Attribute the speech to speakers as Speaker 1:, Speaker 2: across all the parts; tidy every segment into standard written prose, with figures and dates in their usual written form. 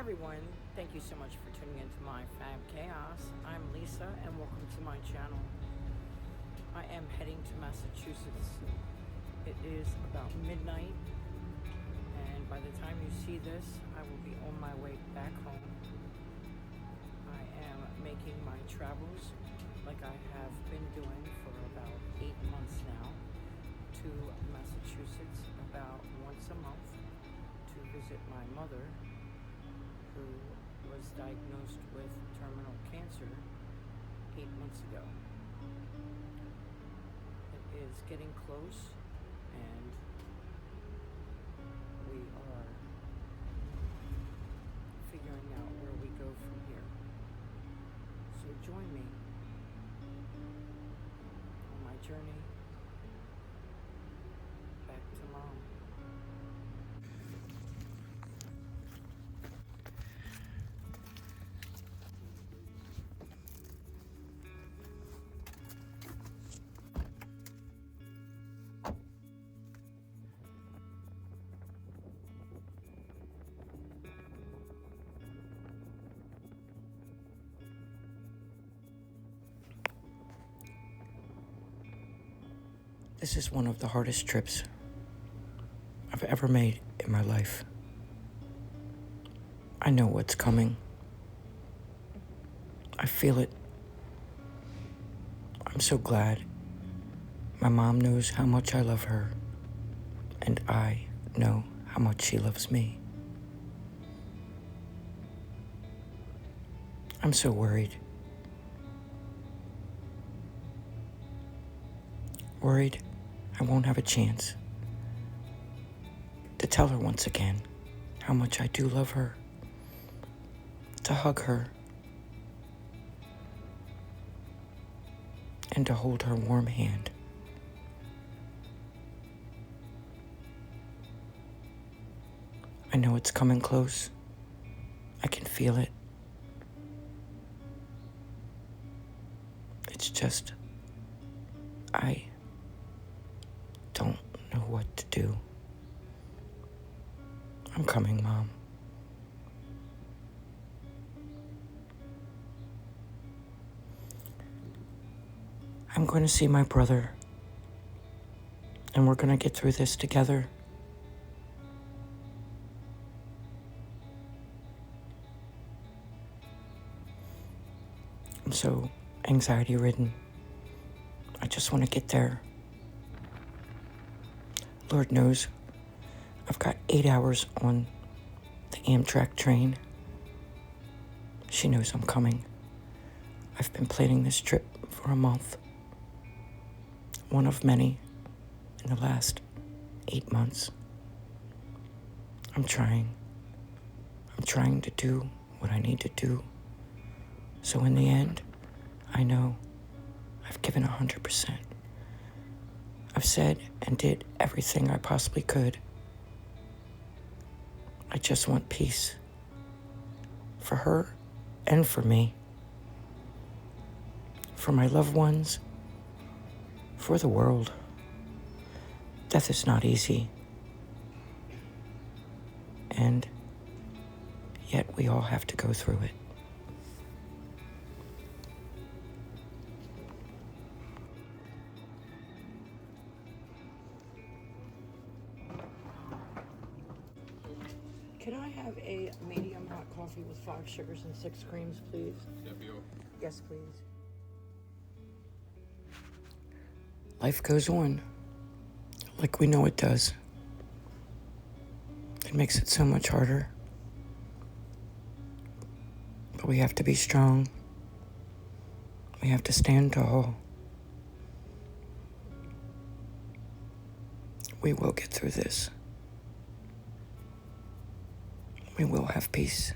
Speaker 1: everyone, thank you so much for tuning into my Fab Chaos. I'm Lisa and welcome to my channel. I am heading to Massachusetts. It is about midnight and by the time you see this, I will be on my way back home. I am making my travels like I have been doing for about 8 months now to Massachusetts about once a month to visit my mother, who was diagnosed with terminal cancer 8 months ago. It is getting close and we are figuring out where we go from here. So join me on my journey back to Mom. This is one of the hardest trips I've ever made in my life. I know what's coming. I feel it. I'm so glad my mom knows how much I love her, and I know how much she loves me. I'm so worried. Worried I won't have a chance to tell her once again how much I do love her, to hug her, and to hold her warm hand. I know it's coming close. I can feel it. It's just, I don't know what to do. I'm coming, Mom. I'm going to see my brother, and we're going to get through this together. I'm so anxiety-ridden. I just want to get there. Lord knows, I've got 8 hours on the Amtrak train. She knows I'm coming. I've been planning this trip for a month. One of many in the last 8 months. I'm trying to do what I need to do. So in the end, I know I've given 100%. I've said and did everything I possibly could. I just want peace. For her and for me. For my loved ones. For the world. Death is not easy. And yet we all have to go through it. Can I have a medium hot coffee with 5 sugars and 6 creams, please? Yes, please. Life goes on, like we know it does. It makes it so much harder. But we have to be strong. We have to stand tall. We will get through this. We will have peace.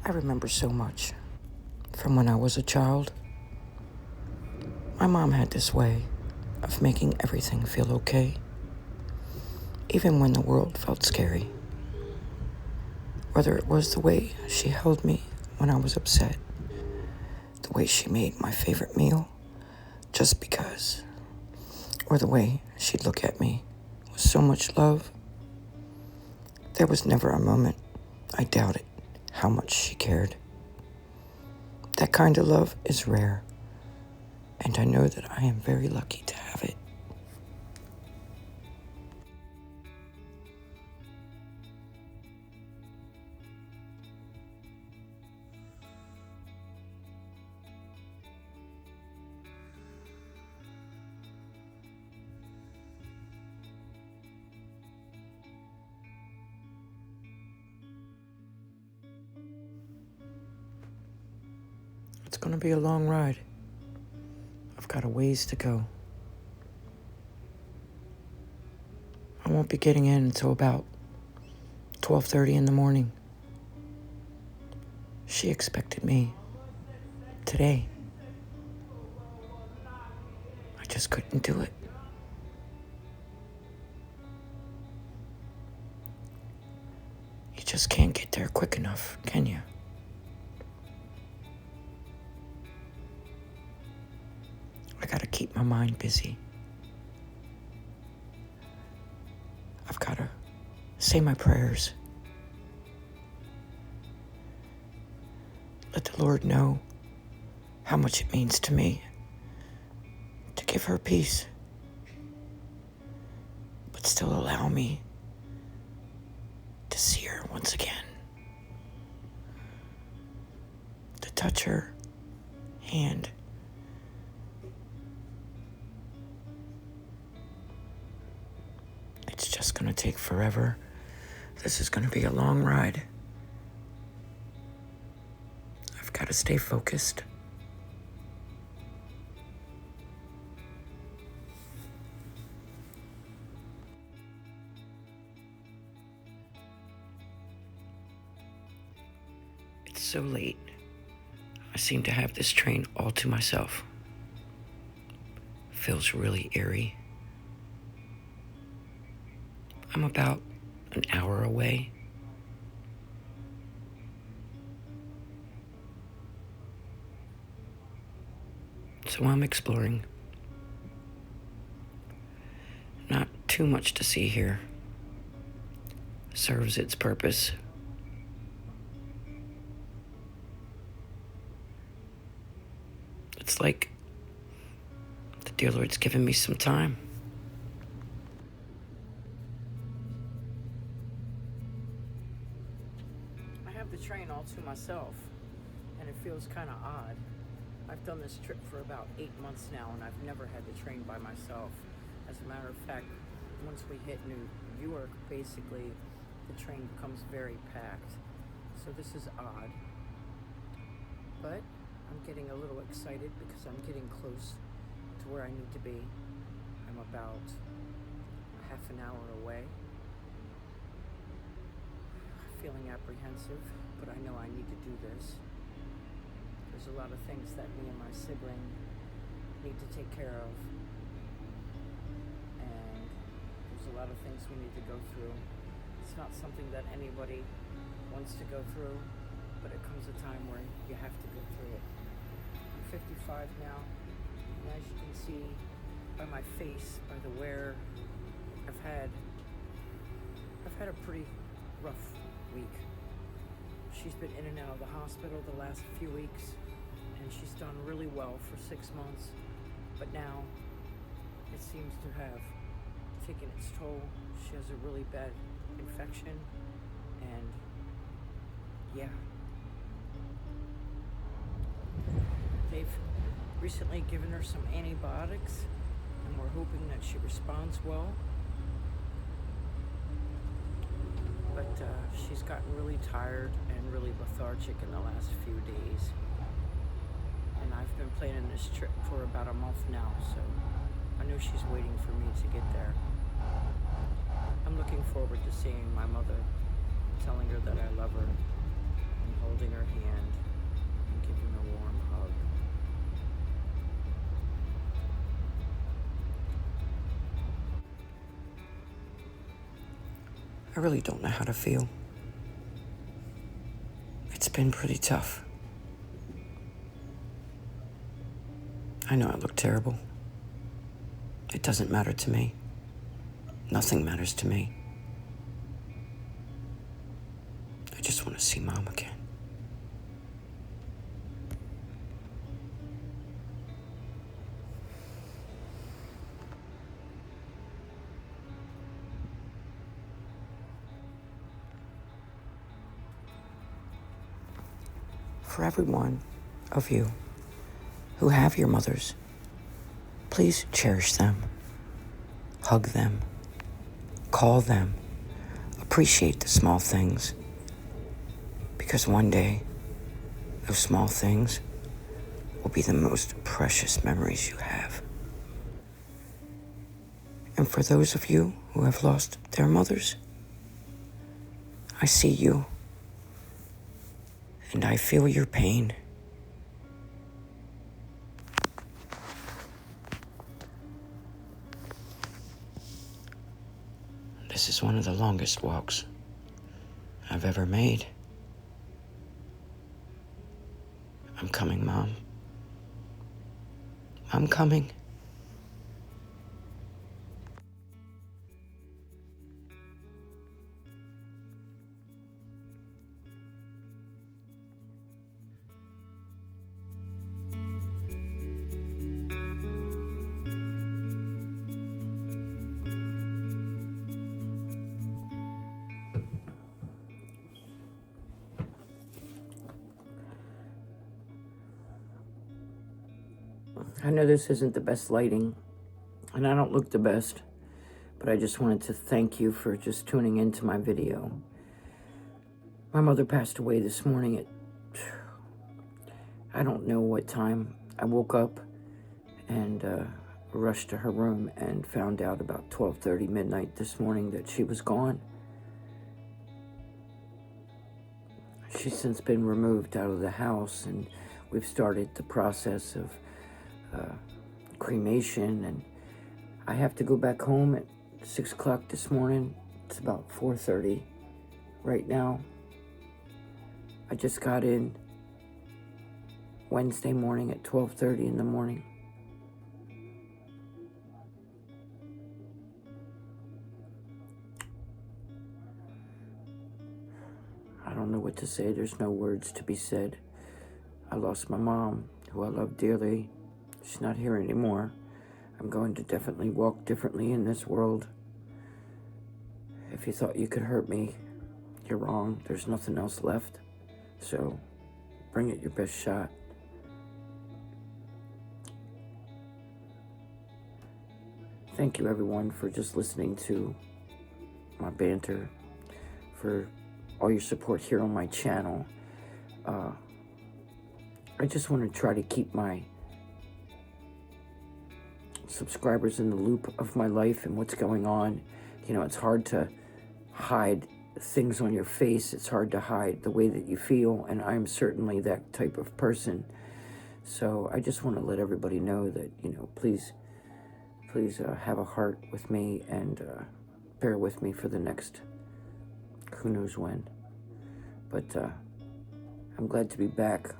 Speaker 1: I remember so much from when I was a child. My mom had this way of making everything feel okay, even when the world felt scary. Whether it was the way she held me
Speaker 2: when I was upset. The way she made my favorite meal, just because. Or the way she'd look at me with so much love. There was never a moment I doubted how much she cared. That kind of love is rare, and I know that I am very lucky to have it. It's gonna be a long ride. I've got a ways to go. I won't be getting in until about 12:30 in the morning. She expected me today. I just couldn't do it. You just can't get there quick enough, can you? I gotta keep my mind busy. I've gotta say my prayers. Let the Lord know how much it means to me to give her peace, but still allow me to see her once again, to touch her hand. It's just gonna take forever. This is gonna be a long ride. I've gotta stay focused. It's so late. I seem to have this train all to myself. Feels really eerie. I'm about an hour away. So I'm exploring. Not too much to see here. Serves its purpose. It's like the dear Lord's given me some time.
Speaker 1: I have the train all to myself, and it feels kind of odd. I've done this trip for about 8 months now, and I've never had the train by myself. As a matter of fact, once we hit New York, basically, the train becomes very packed. So this is odd. But I'm getting a little excited because I'm getting close to where I need to be. I'm about half an hour away. Feeling apprehensive, but I know I need to do this. There's a lot of things that me and my sibling need to take care of, and there's a lot of things we need to go through. It's not something that anybody wants to go through, but it comes a time where you have to go through it. I'm 55 now, and as you can see by my face, by the wear, I've had a pretty rough week. She's been in and out of the hospital the last few weeks, and she's done really well for 6 months, but now it seems to have taken its toll. She has a really bad infection, and yeah. They've recently given her some antibiotics, and we're hoping that she responds well. But she's gotten really tired and really lethargic in the last few days. And I've been planning this trip for about a month now, so I know she's waiting for me to get there. I'm looking forward to seeing my mother, telling her that I love her, and holding her hand and giving her a warm hug.
Speaker 2: I really don't know how to feel. It's been pretty tough. I know I look terrible. It doesn't matter to me. Nothing matters to me. I just want to see Mom again. For every one of you who have your mothers, please cherish them, hug them, call them, appreciate the small things, because one day those small things will be the most precious memories you have. And for those of you who have lost their mothers, I see you. And I feel your pain. This is one of the longest walks I've ever made. I'm coming, Mom. I'm coming. I know this isn't the best lighting, and I don't look the best, but I just wanted to thank you for just tuning into my video. My mother passed away this morning at, I don't know what time. I woke up and rushed to her room and found out about 12:30 midnight this morning that she was gone. She's since been removed out of the house, and we've started the process of cremation, and I have to go back home at 6 o'clock this morning. It's about 4:30 right now. I just got in Wednesday morning at 12:30 in the morning. I don't know what to say. There's no words to be said. I lost my mom, who I love dearly. She's not here anymore. I'm going to definitely walk differently in this world. If you thought you could hurt me, you're wrong. There's nothing else left. So bring it your best shot. Thank you, everyone, for just listening to my banter, for all your support here on my channel. I just want to try to keep my subscribers in the loop of my life and what's going on. You know, it's hard to hide things on your face. It's hard to hide the way that you feel, and I'm certainly that type of person. So I just want to let everybody know that, you know, please have a heart with me and bear with me for the next who knows when. But I'm glad to be back,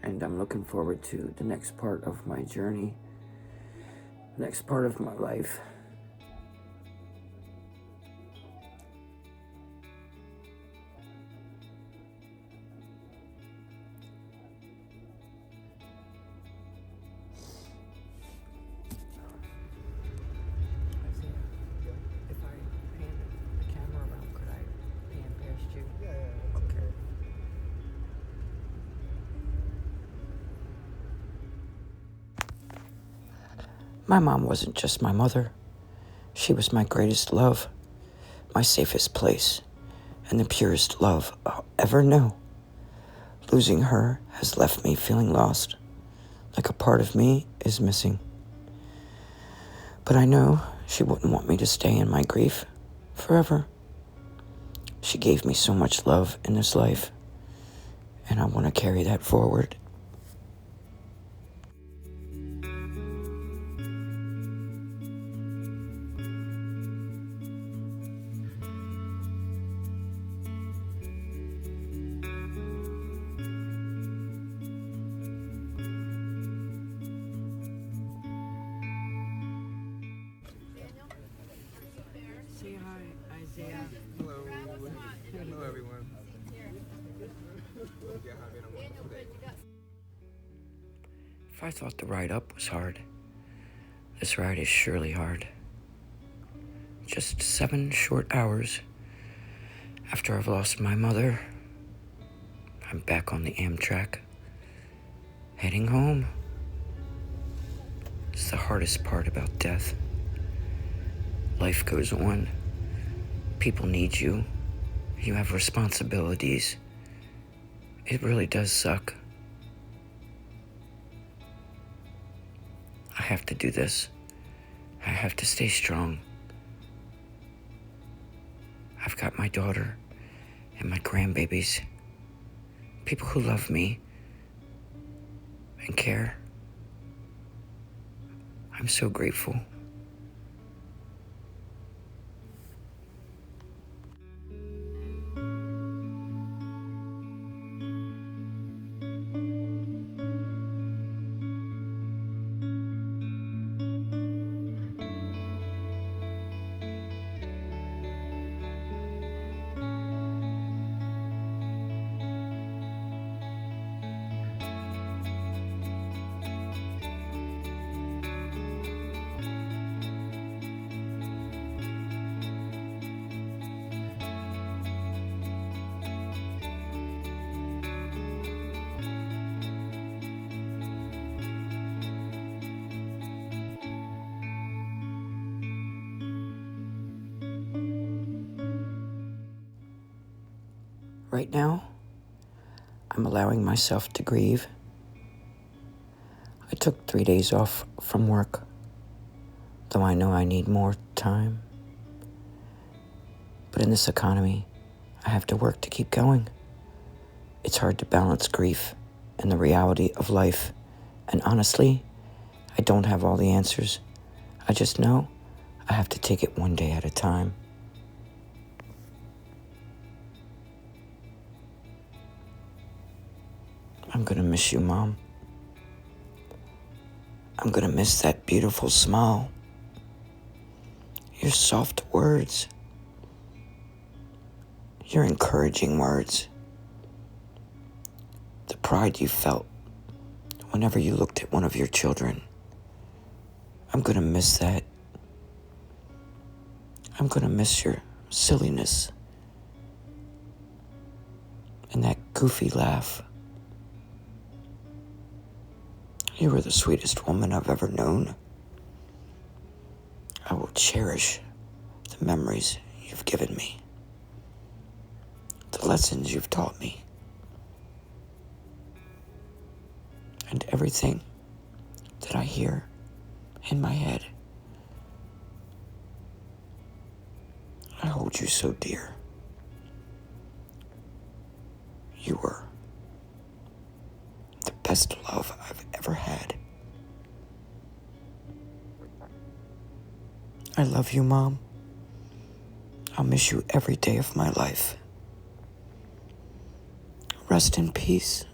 Speaker 2: and I'm looking forward to the next part of my journey, next part of my life. If I pan the camera around, could I pan past you?
Speaker 3: Yeah.
Speaker 2: Okay. My mom wasn't just my mother. She was my greatest love, my safest place, and the purest love I'll ever know. Losing her has left me feeling lost, like a part of me is missing. But I know she wouldn't want me to stay in my grief forever. She gave me so much love in this life, and I want to carry that forward. If I thought the ride up was hard, this ride is surely hard. Just 7 short hours after I've lost my mother, I'm back on the Amtrak, heading home. It's the hardest part about death. Life goes on. People need you. You have responsibilities. It really does suck. I have to do this. I have to stay strong. I've got my daughter and my grandbabies. People who love me and care. I'm so grateful. Right now, I'm allowing myself to grieve. I took 3 days off from work, though I know I need more time. But in this economy, I have to work to keep going. It's hard to balance grief and the reality of life. And honestly, I don't have all the answers. I just know I have to take it one day at a time. I'm gonna miss you, Mom. I'm gonna miss that beautiful smile. Your soft words. Your encouraging words. The pride you felt whenever you looked at one of your children. I'm gonna miss that. I'm gonna miss your silliness and that goofy laugh. You were the sweetest woman I've ever known. I will cherish the memories you've given me, the lessons you've taught me, and everything that I hear in my head. I hold you so dear. You were the best love I've ever had. I love you, Mom. I'll miss you every day of my life. Rest in peace.